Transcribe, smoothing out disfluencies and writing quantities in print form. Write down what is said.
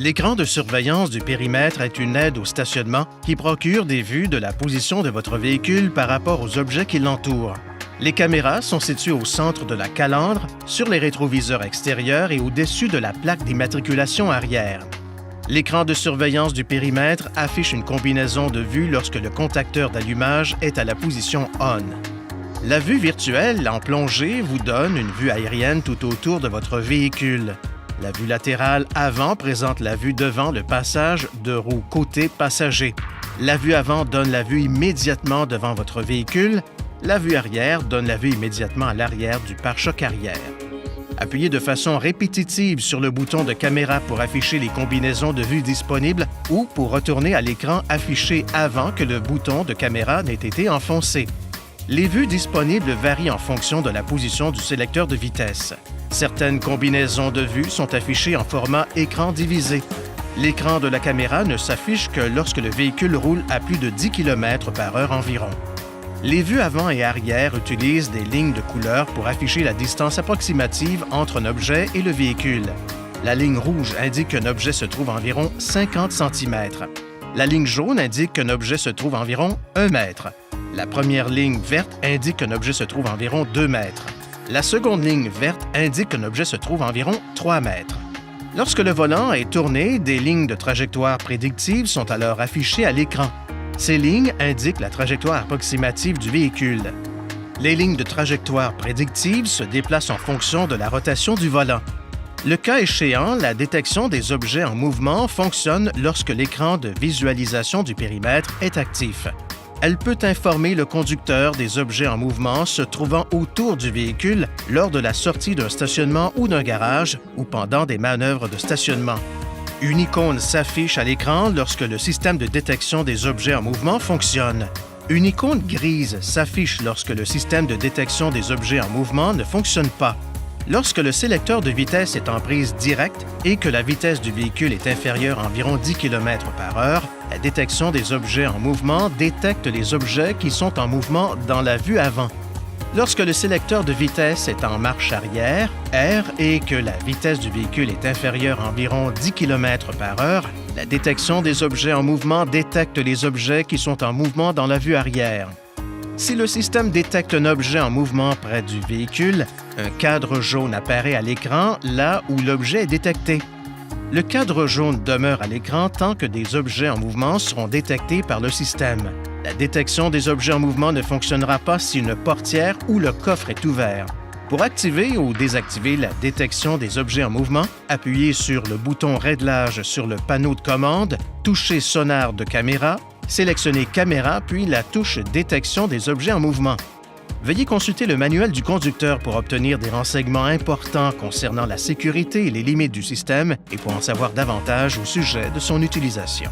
L'écran de surveillance du périmètre est une aide au stationnement qui procure des vues de la position de votre véhicule par rapport aux objets qui l'entourent. Les caméras sont situées au centre de la calandre, sur les rétroviseurs extérieurs et au-dessus de la plaque d'immatriculation arrière. L'écran de surveillance du périmètre affiche une combinaison de vues lorsque le contacteur d'allumage est à la position ON. La vue virtuelle en plongée vous donne une vue aérienne tout autour de votre véhicule. La vue latérale avant présente la vue devant le passage de roue côté passager. La vue avant donne la vue immédiatement devant votre véhicule. La vue arrière donne la vue immédiatement à l'arrière du pare-choc arrière. Appuyez de façon répétitive sur le bouton de caméra pour afficher les combinaisons de vues disponibles ou pour retourner à l'écran affiché avant que le bouton de caméra n'ait été enfoncé. Les vues disponibles varient en fonction de la position du sélecteur de vitesse. Certaines combinaisons de vues sont affichées en format écran divisé. L'écran de la caméra ne s'affiche que lorsque le véhicule roule à plus de 10 km/h environ. Les vues avant et arrière utilisent des lignes de couleur pour afficher la distance approximative entre un objet et le véhicule. La ligne rouge indique qu'un objet se trouve à environ 50 cm. La ligne jaune indique qu'un objet se trouve à environ 1 mètre. La première ligne verte indique qu'un objet se trouve à environ 2 mètres. La seconde ligne verte indique qu'un objet se trouve à environ 3 mètres. Lorsque le volant est tourné, des lignes de trajectoire prédictives sont alors affichées à l'écran. Ces lignes indiquent la trajectoire approximative du véhicule. Les lignes de trajectoire prédictive se déplacent en fonction de la rotation du volant. Le cas échéant, la détection des objets en mouvement fonctionne lorsque l'écran de visualisation du périmètre est actif. Elle peut informer le conducteur des objets en mouvement se trouvant autour du véhicule lors de la sortie d'un stationnement ou d'un garage ou pendant des manœuvres de stationnement. Une icône s'affiche à l'écran lorsque le système de détection des objets en mouvement fonctionne. Une icône grise s'affiche lorsque le système de détection des objets en mouvement ne fonctionne pas. Lorsque le sélecteur de vitesse est en prise directe et que la vitesse du véhicule est inférieure à environ 10 km/h, la détection des objets en mouvement détecte les objets qui sont en mouvement dans la vue avant. Lorsque le sélecteur de vitesse est en marche arrière, R, et que la vitesse du véhicule est inférieure à environ 10 km/h, la détection des objets en mouvement détecte les objets qui sont en mouvement dans la vue arrière. Si le système détecte un objet en mouvement près du véhicule, un cadre jaune apparaît à l'écran là où l'objet est détecté. Le cadre jaune demeure à l'écran tant que des objets en mouvement seront détectés par le système. La détection des objets en mouvement ne fonctionnera pas si une portière ou le coffre est ouvert. Pour activer ou désactiver la détection des objets en mouvement, appuyez sur le bouton Réglage sur le panneau de commande, touchez Sonar de caméra, sélectionnez Caméra puis la touche Détection des objets en mouvement. Veuillez consulter le manuel du conducteur pour obtenir des renseignements importants concernant la sécurité et les limites du système et pour en savoir davantage au sujet de son utilisation.